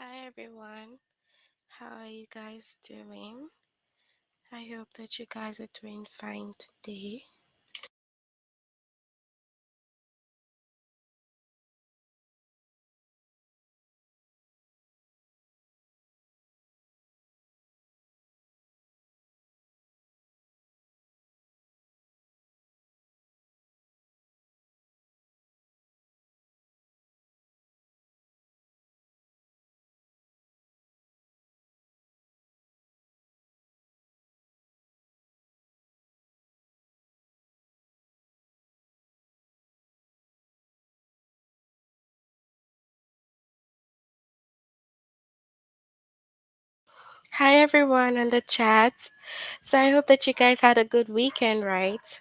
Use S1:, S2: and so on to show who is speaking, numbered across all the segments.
S1: Hi everyone, how are you guys doing? I hope that you guys are doing fine today. Hi everyone on the chat. So I hope that you guys had a good weekend, right?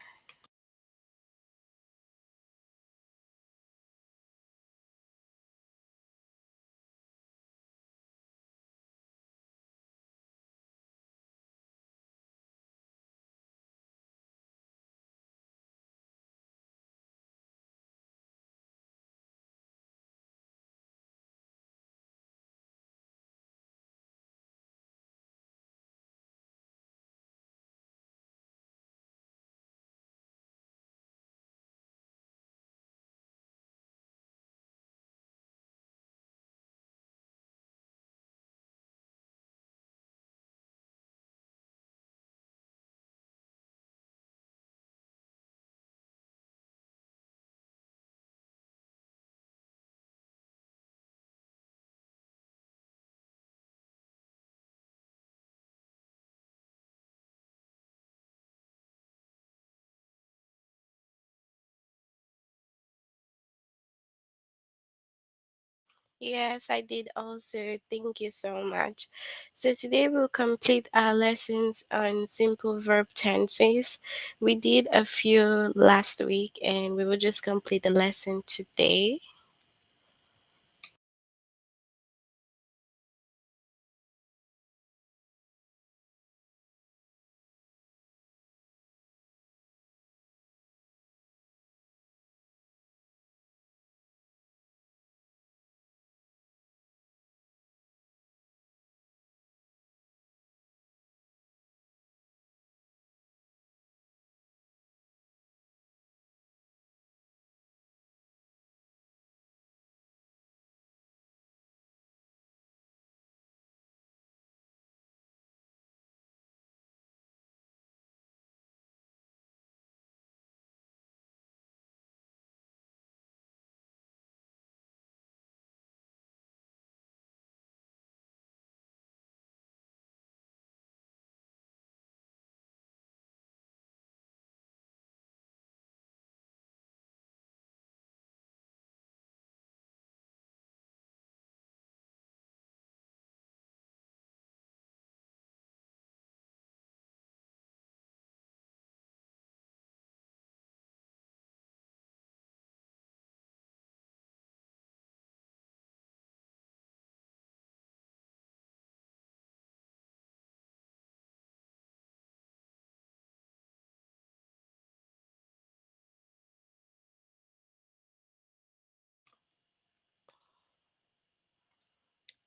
S1: Yes, I did also. Thank you so much. So today we'll complete our lessons on simple verb tenses. We did a few last week and we will just complete the lesson today.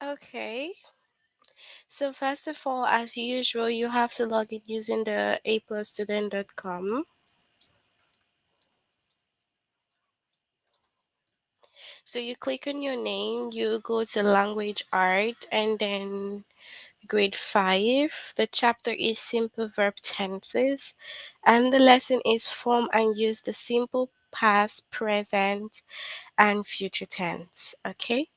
S1: Okay. So first of all, as usual, you have to log in using the aplusstudent.com. So you click on your name, you go to language art and then grade 5. The chapter is simple verb tenses and the lesson is form and use the simple past, present and future tense. Okay?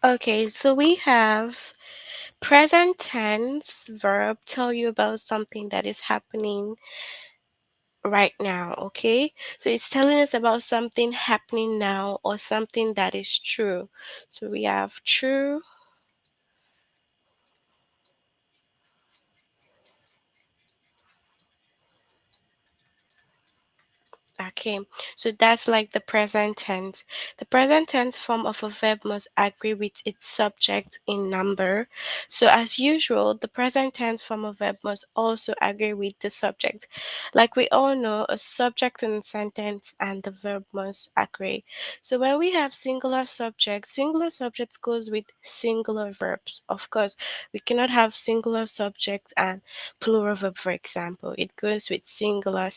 S1: Okay, so we have present tense verb tell you about something that is happening right now, okay? So it's telling us about something happening now or something that is true. So we have true, Okay, so that's like the present tense. The present tense form of a verb must agree with its subject in number. So, as usual, the present tense form of verb must also agree with the subject. Like we all know, a subject in a sentence and the verb must agree. So, when we have singular subjects goes with singular verbs. Of course, we cannot have singular subject and plural verb, for example. It goes with singular.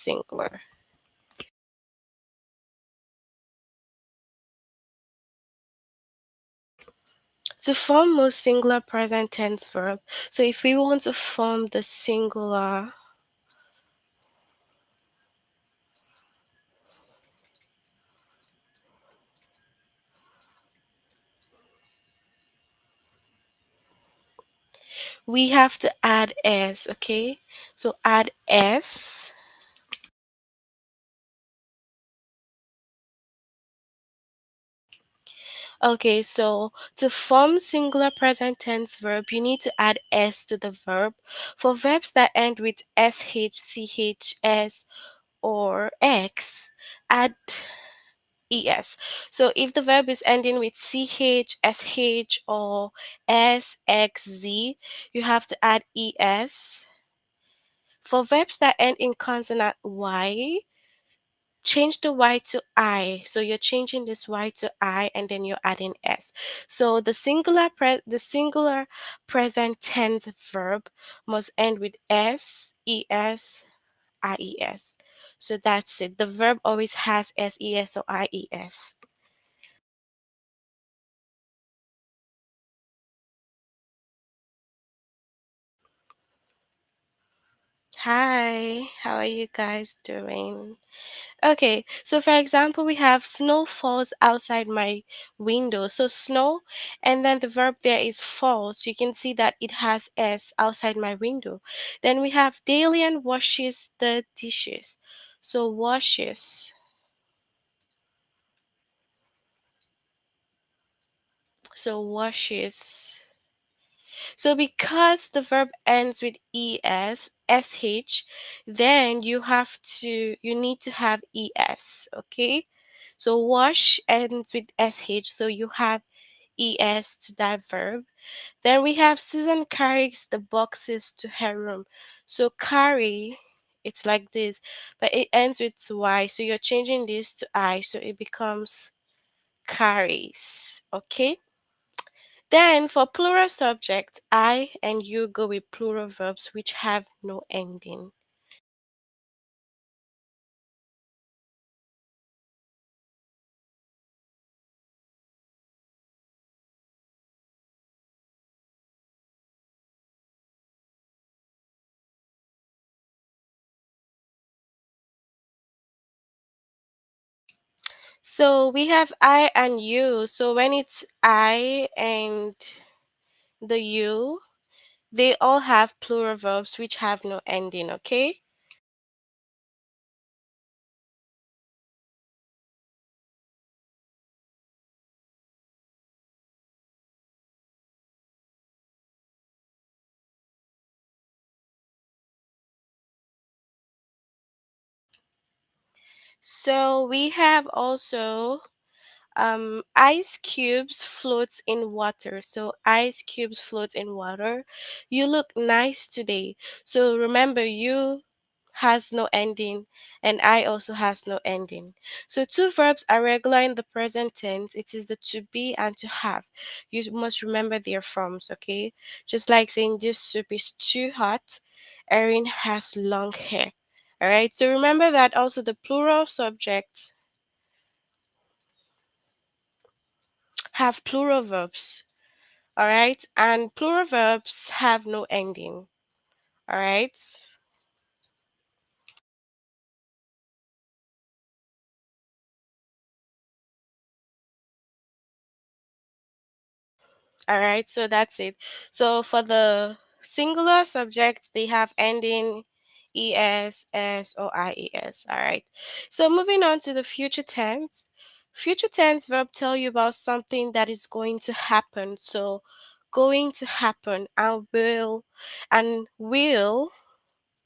S1: To form most singular present tense verb, so if we want to form the singular, we have to add s, okay? So add s. Okay, so to form singular present tense verb, you need to add s to the verb. For verbs that end with sh, ch, s, or x, add es. So if the verb is ending with ch, sh, or s, x, z, you have to add es. For verbs that end in consonant y, change the y to I. So you're changing this y to I and then you're adding s. So the singular present tense verb must end with s, es, ies. So that's it. The verb always has ses or ies. Hi, how are you guys doing? Okay, so for example, we have snow falls outside my window. So snow, and then the verb there is fall. So you can see that it has s outside my window. Then we have Dalian washes the dishes. So washes. So washes. So because the verb ends with sh, then you need to have es, okay? So wash ends with sh, so you have es to that verb. Then we have Susan carries the boxes to her room. So carry, it's like this, but it ends with y, so you're changing this to I, so it becomes carries, okay? Then for plural subject, I and you go with plural verbs which have no ending. So we have I and you. So when it's I and the you, they all have plural verbs which have no ending, okay? So we have also ice cubes floats in water. So ice cubes float in water. You look nice today. So remember, you has no ending and I also has no ending. So two verbs are regular in the present tense. It is the to be and to have. You must remember their forms, okay? Just like saying this soup is too hot. Erin has long hair. All right. So remember that also the plural subject have plural verbs. All right. And plural verbs have no ending. All right. All right, so that's it. So for the singular subject, they have ending es, s, or ies. All right. So moving on to the future tense. Future tense verb tell you about something that is going to happen. So going to happen and will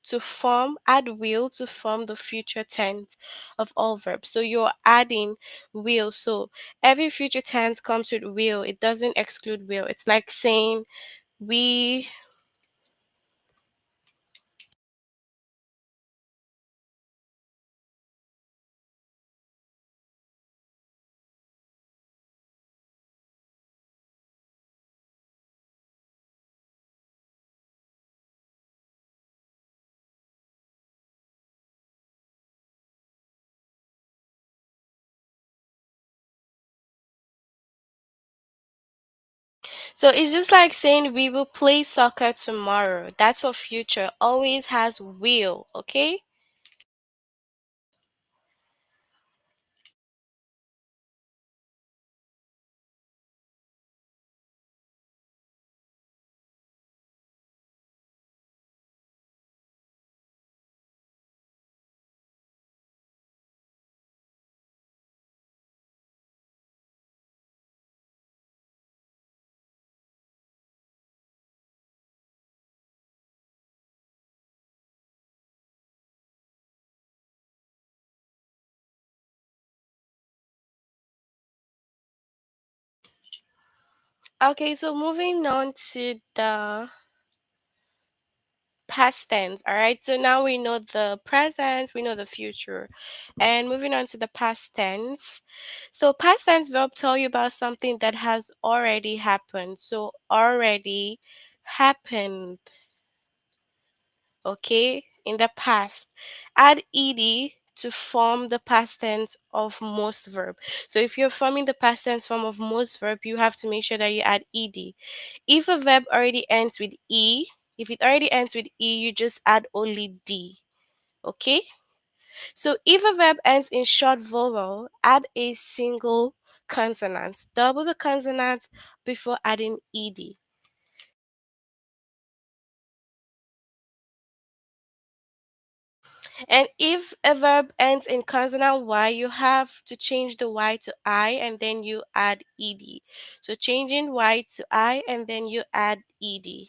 S1: to form, add will to form the future tense of all verbs. So you're adding will. So every future tense comes with will. It doesn't exclude will. It's like saying we. So it's just like saying we will play soccer tomorrow. That's for future. Always has will, okay? Okay, so moving on to the past tense. All right, so now we know the present, we know the future, and moving on to the past tense. So past tense verb tell you about something that has already happened. So already happened, okay, in the past. Add ed to form the past tense of most verb. So if you're forming the past tense form of most verb, you have to make sure that you add ed. If a verb already ends with e, if it already ends with e, you just add only d. Okay? So if a verb ends in short vowel, add a single consonant. Double the consonant before adding ed. And if a verb ends in consonant y, you have to change the y to I and then you add ed. So changing y to I and then you add ed.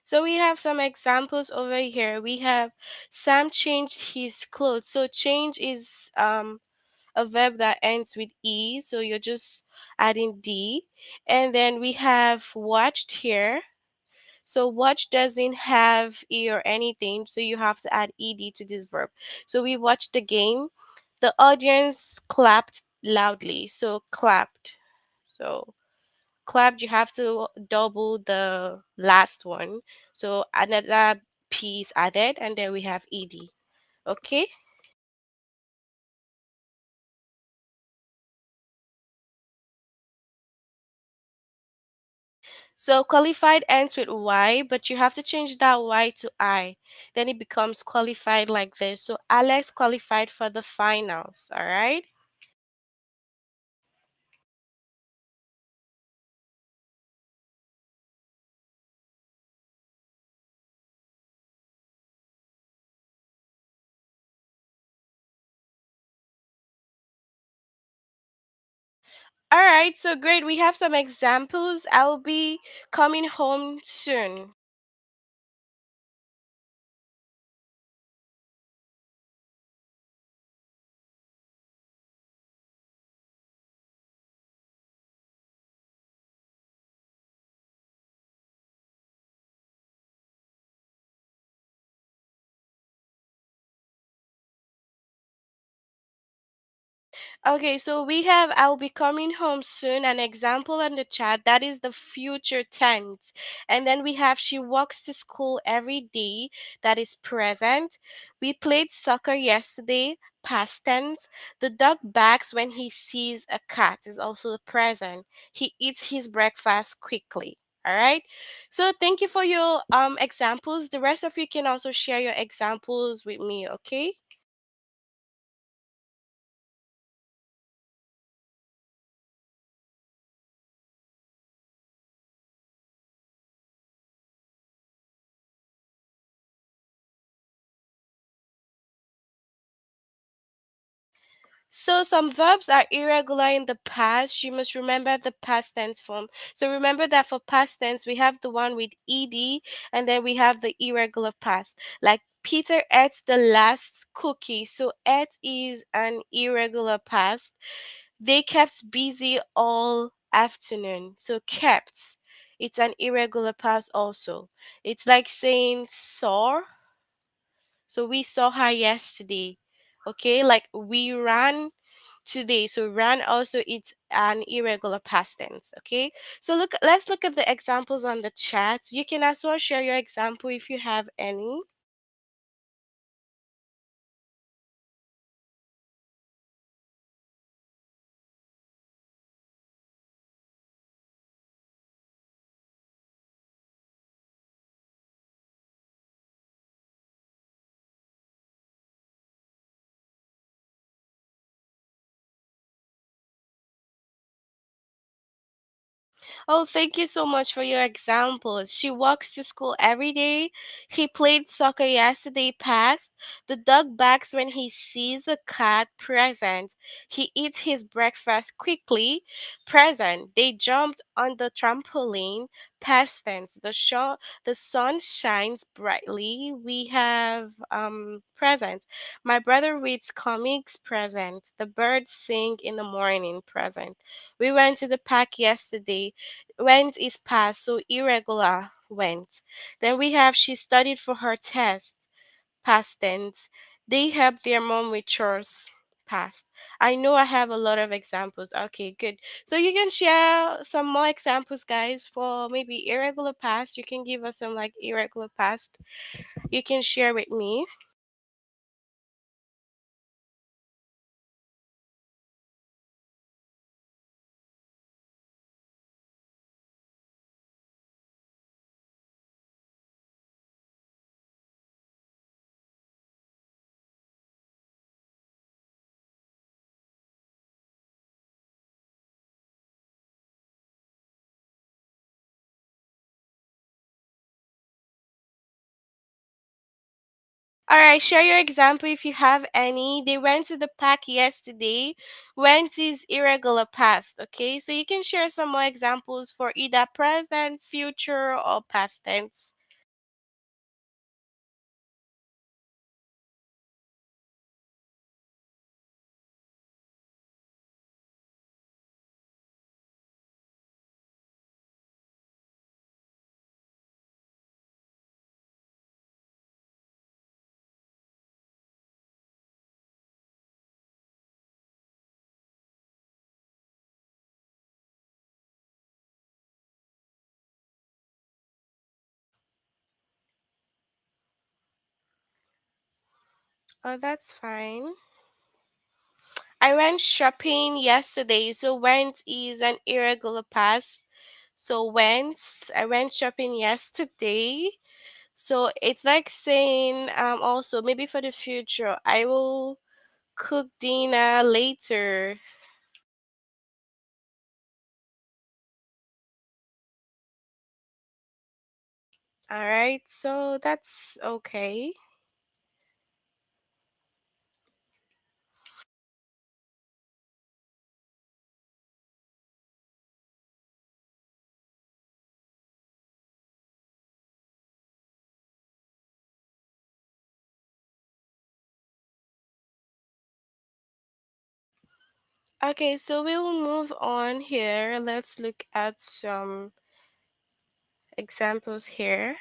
S1: So we have some examples over here. We have Sam changed his clothes. So change is a verb that ends with e, so you're just adding d. And then we have watched here. So watch doesn't have e or anything, so you have to add ed to this verb. So we watched the game. The audience clapped loudly. So clapped. So clapped, you have to double the last one. So another p is added, and then we have ed. Okay. So qualified ends with Y, but you have to change that Y to I. Then it becomes qualified like this. So Alex qualified for the finals. All right. All right. So great. We have some examples. I'll be coming home soon. Okay, so we have I'll be coming home soon, an example in the chat. That is the future tense. And then we have she walks to school every day. That is present. We played soccer yesterday, past tense. The dog barks when he sees a cat is also the present. He eats his breakfast quickly. All right. So thank you for your examples. The rest of you can also share your examples with me, okay? So some verbs are irregular in the past. You must remember the past tense form. So remember that for past tense, we have the one with ed, and then we have the irregular past. Like Peter ate the last cookie. So ate is an irregular past. They kept busy all afternoon. So kept. It's an irregular past also. It's like saying saw. So we saw her yesterday. Okay, like we ran today. So ran also it's an irregular past tense. Okay. So let's look at the examples on the chat. You can as well share your example if you have any. Oh, thank you so much for your examples. She walks to school every day. He played soccer yesterday past. The dog barks when he sees a cat present. He eats his breakfast quickly present. They jumped on the trampoline past tense. The sun shines brightly. We have present. My brother reads comics present. The birds sing in the morning present. We went to the park yesterday. Went is past, so irregular went. Then we have she studied for her test, past tense. They helped their mom with chores, past. I know I have a lot of examples. Okay, good. So you can share some more examples, guys, for maybe irregular past. You can give us some like irregular past. You can share with me. All right, share your example if you have any. They went to the park yesterday. Went is irregular past, okay? So you can share some more examples for either present, future, or past tense. Oh, that's fine. I went shopping yesterday. So went is an irregular past. So went, I went shopping yesterday. So it's like saying also maybe for the future, I will cook dinner later. All right, so that's okay. Okay, so we will move on here. Let's look at some examples here.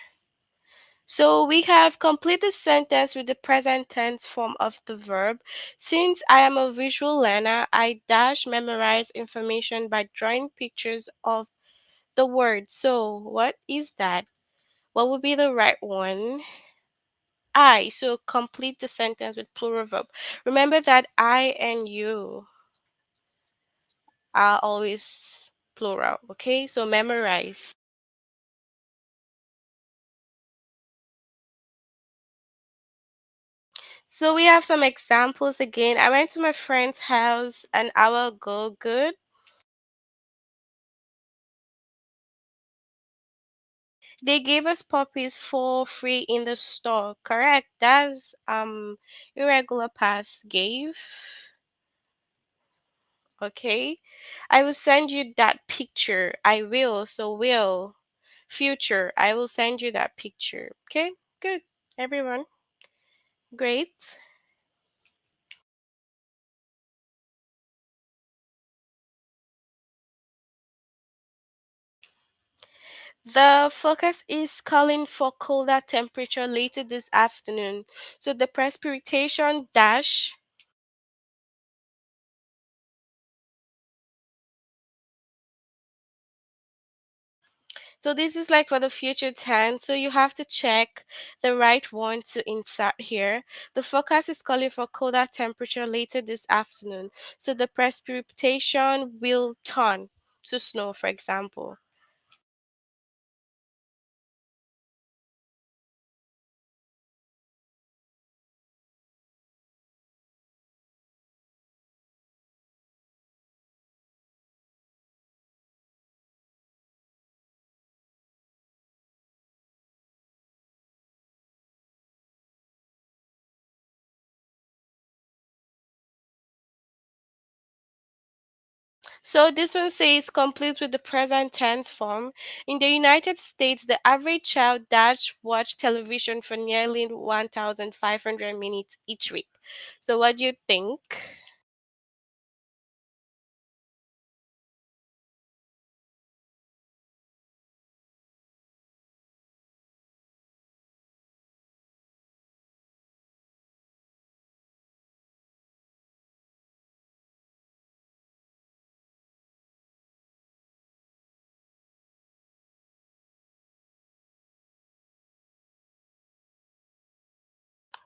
S1: So we have complete the sentence with the present tense form of the verb. Since I am a visual learner, I dash memorize information by drawing pictures of the word. So what is that? What would be the right one? I. So complete the sentence with plural verb. Remember that I and you are always plural. Okay, so memorize. So we have some examples again. I went to my friend's house an hour ago. Good. They gave us puppies for free in the store. Correct. That's irregular past gave. Okay. I will send you that picture. I will. So will. Future. I will send you that picture. Okay. Good. Everyone. Great. The focus is calling for colder temperature later this afternoon. So the precipitation dash. So this is like for the future tense. So you have to check the right one to insert here. The forecast is calling for colder temperature later this afternoon. So the precipitation will turn to snow, for example. So this one says complete with the present tense form. In the United States, the average child dash watch television for nearly 1,500 minutes each week. So what do you think?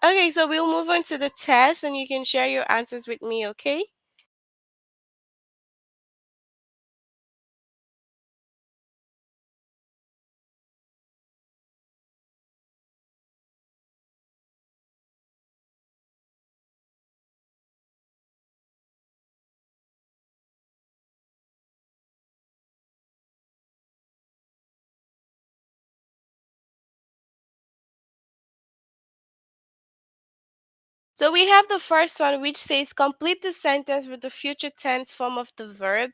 S1: Okay, so we'll move on to the test and you can share your answers with me, okay? So we have the first one which says complete the sentence with the future tense form of the verb.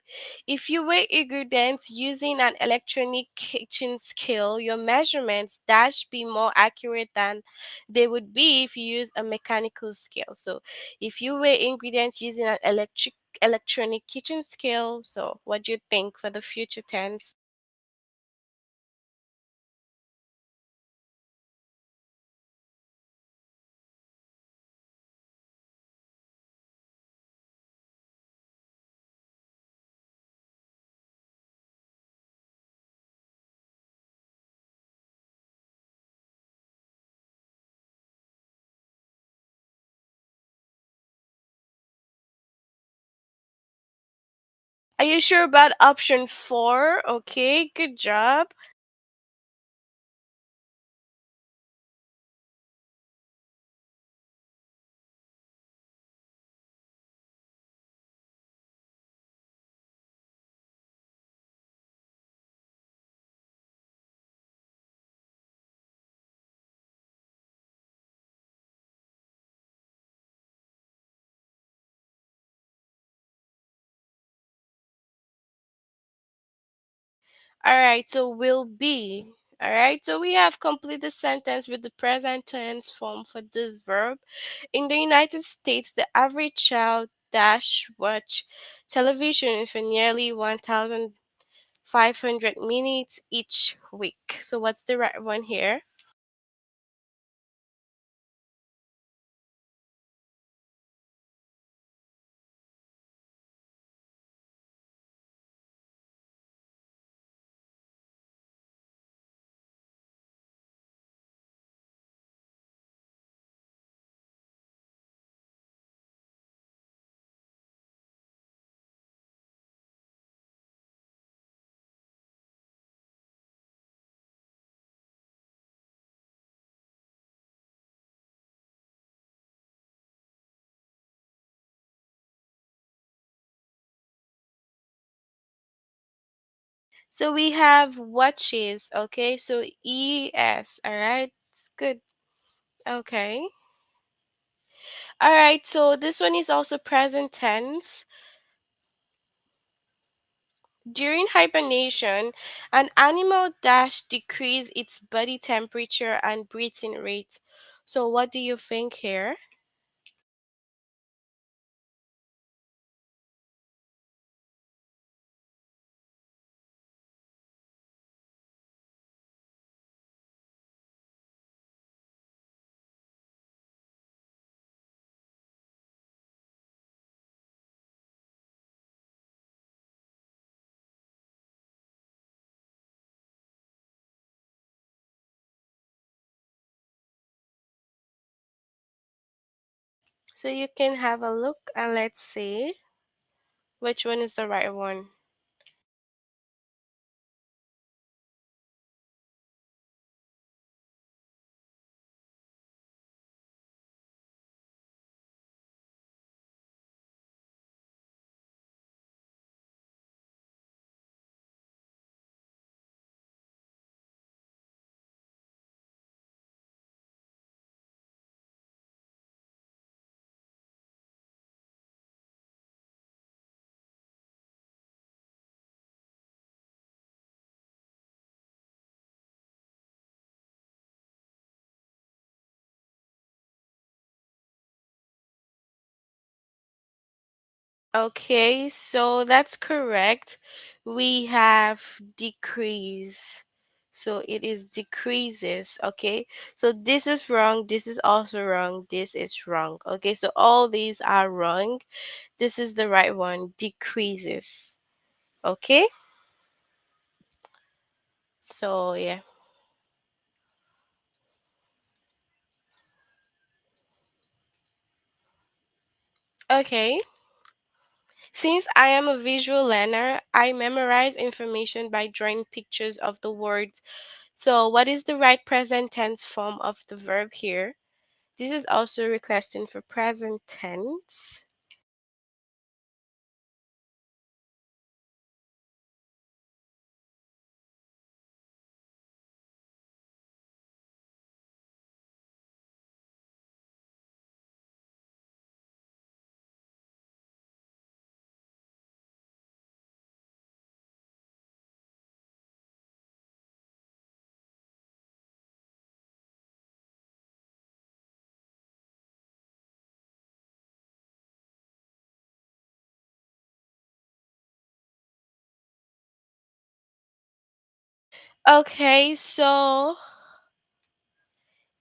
S1: If you weigh ingredients using an electronic kitchen scale, your measurements dash be more accurate than they would be if you use a mechanical scale. So if you weigh ingredients using an electronic kitchen scale, so what do you think for the future tense? Are you sure about option 4? Okay, good job. All right, so will be. All right, so we have completed the sentence with the present tense form for this verb. In the United States, the average child dash watch television for nearly 1,500 minutes each week. So what's the right one here? So we have watches. Okay, so ES. All right, it's good. Okay. All right, so this one is also present tense. During hibernation, an animal dash decrease its body temperature and breathing rate. So what do you think here? So you can have a look and let's see which one is the right one. Okay, so that's correct. We have decrease. So it is decreases. Okay, so this is wrong. This is also wrong. This is wrong. Okay, so all these are wrong. This is the right one. Decreases. Okay, so yeah. Okay, since I am a visual learner, I memorize information by drawing pictures of the words. So, what is the right present tense form of the verb here? This is also requesting for present tense. Okay, so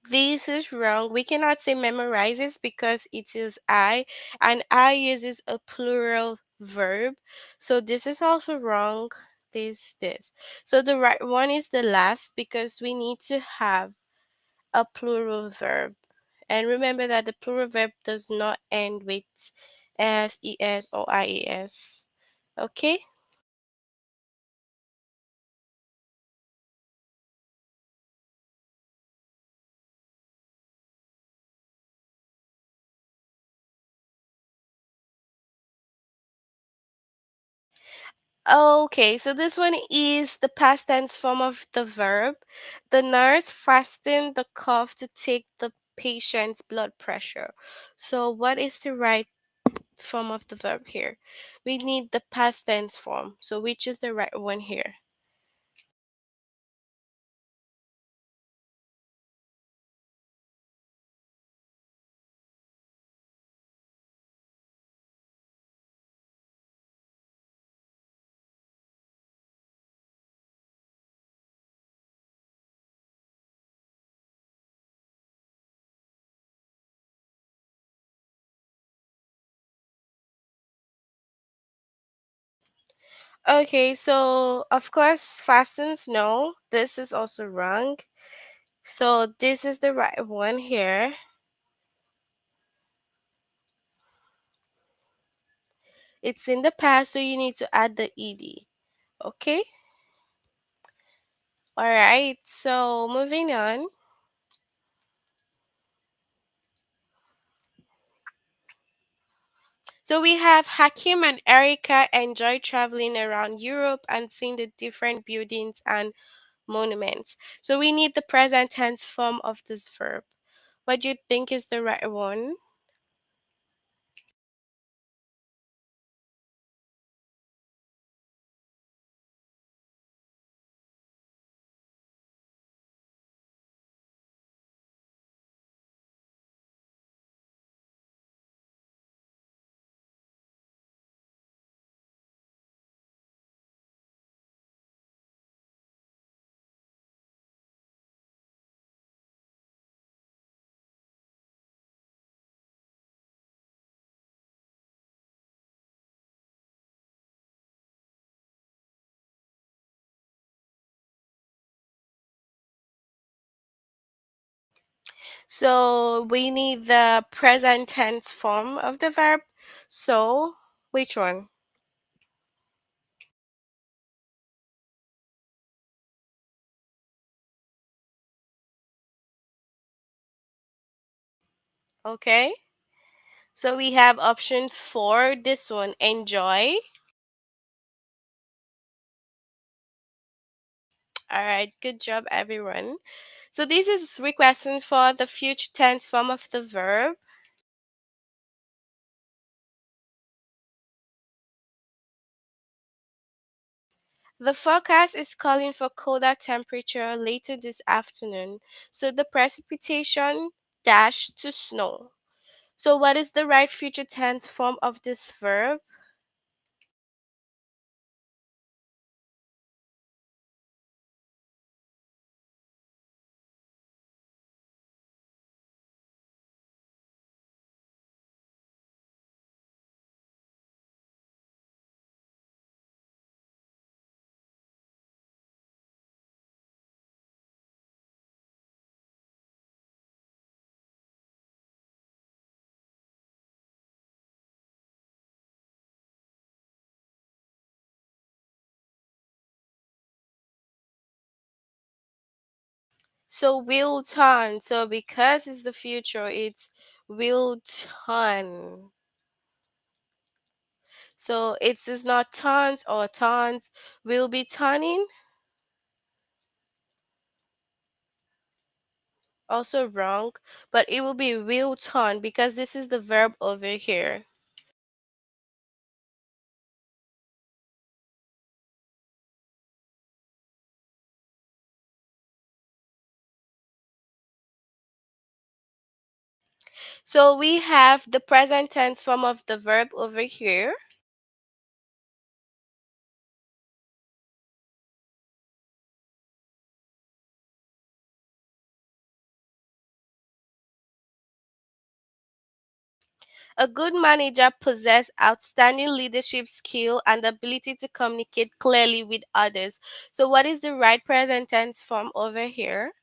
S1: this is wrong. We cannot say memorizes because it is I, and I uses a plural verb. So this is also wrong. This. So the right one is the last because we need to have a plural verb. And remember that the plural verb does not end with s, es, or ies. Okay? Okay, so this one is the past tense form of the verb. The nurse fastened the cuff to take the patient's blood pressure. So, what is the right form of the verb here? We need the past tense form. So, which is the right one here? Okay, so of course, fastens no. This is also wrong. So, this is the right one here. It's in the past, so you need to add the ed. Okay? All right, so moving on. So we have Hakim and Erica enjoy traveling around Europe and seeing the different buildings and monuments. So we need the present tense form of this verb. What do you think is the right one? So we need the present tense form of the verb. So which one? Okay. So we have option 4, this one, enjoy. All right, good job, everyone. So this is requesting for the future tense form of the verb. The forecast is calling for colder temperature later this afternoon. So the precipitation dash to snow. So what is the right future tense form of this verb? So will turn. So because it's the future, it's will turn. So it is not turns or turns. Will be turning. Also wrong, but it will be will turn because this is the verb over here. So we have the present tense form of the verb over here. A good manager possesses outstanding leadership skill and the ability to communicate clearly with others. So what is the right present tense form over here?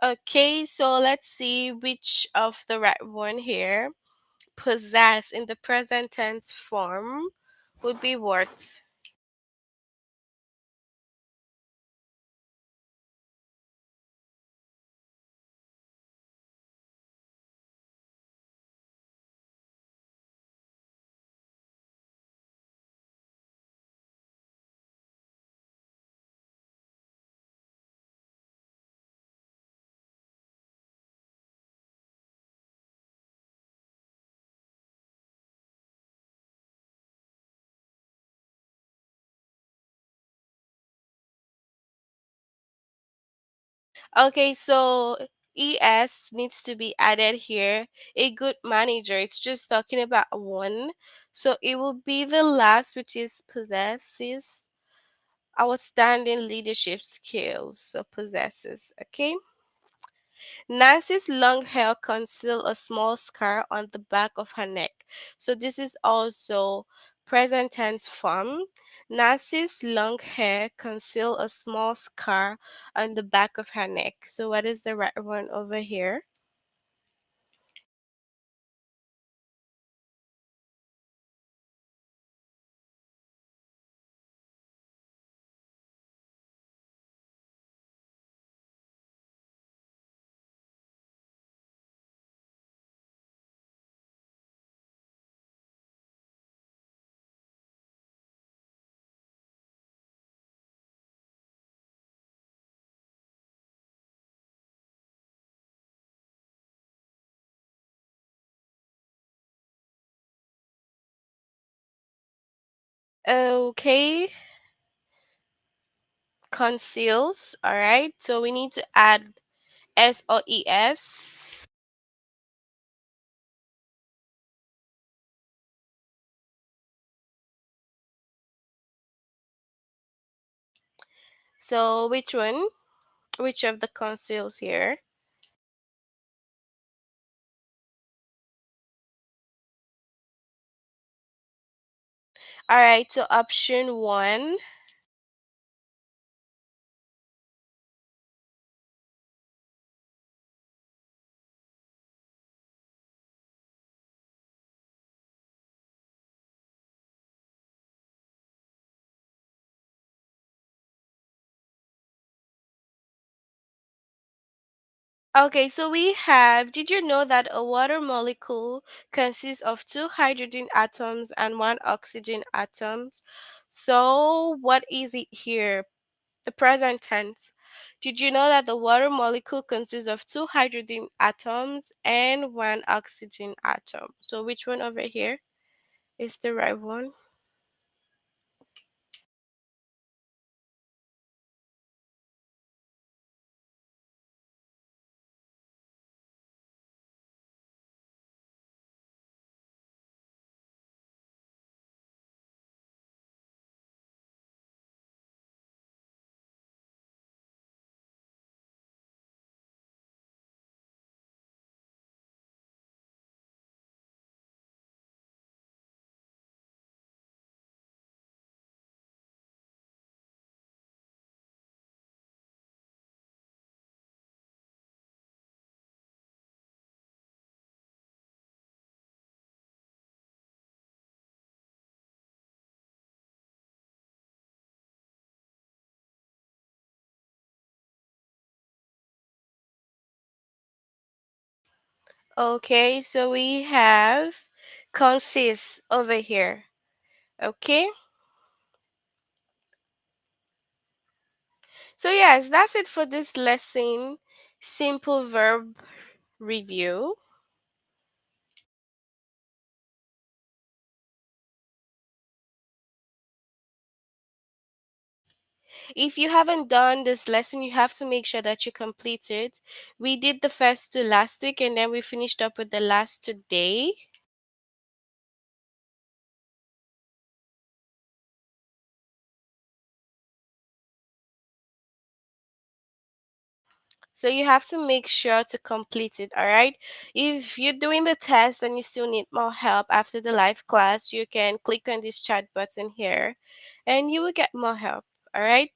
S1: Okay, so let's see which of the right one here. Possess in the present tense form would be what? Okay, so es needs to be added here. A good manager, it's just talking about one. So it will be the last, which is possesses outstanding leadership skills. So possesses, okay? Nancy's long hair concealed a small scar on the back of her neck. So this is also present tense form. Nancy's long hair concealed a small scar on the back of her neck. So what is the right one over here? Okay, conceals. All right, so we need to add S or ES. So which one? Which of the conceals here? All right, so option one. Okay, so we have, did you know that a water molecule consists of two hydrogen atoms and one oxygen atoms? So what is it here? The present tense. Did you know that the water molecule consists of two hydrogen atoms and one oxygen atom? So which one over here is the right one? Okay, so we have consists over here. Okay, so yes, that's it for this lesson. Simple verb review. If you haven't done this lesson, you have to make sure that you complete it. We did the first two last week and then we finished up with the last today. So you have to make sure to complete it, all right? If you're doing the test and you still need more help after the live class, you can click on this chat button here and you will get more help, all right?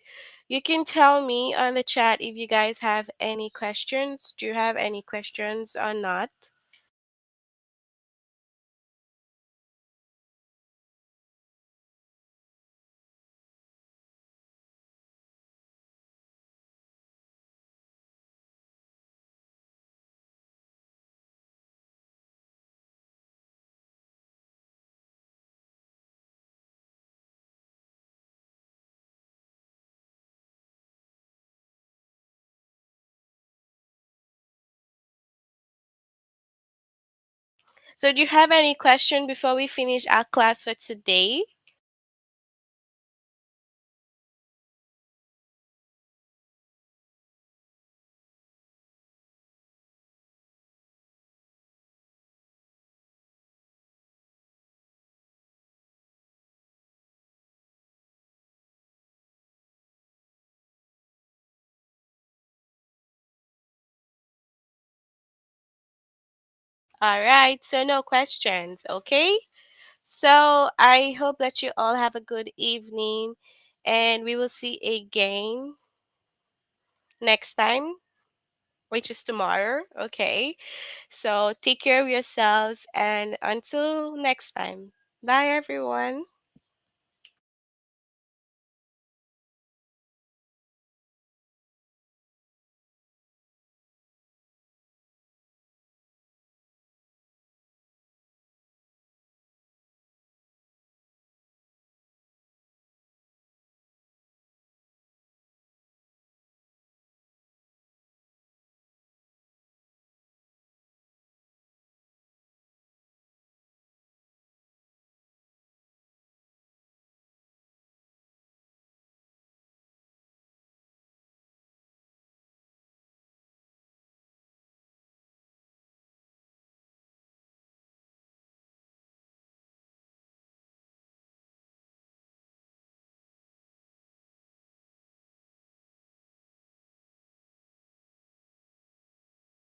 S1: You can tell me on the chat if you guys have any questions. Do you have any questions or not? So do you have any question before we finish our class for today? All right, so no questions, okay? So I hope that you all have a good evening and we will see again next time, which is tomorrow, okay? So take care of yourselves and until next time. Bye everyone.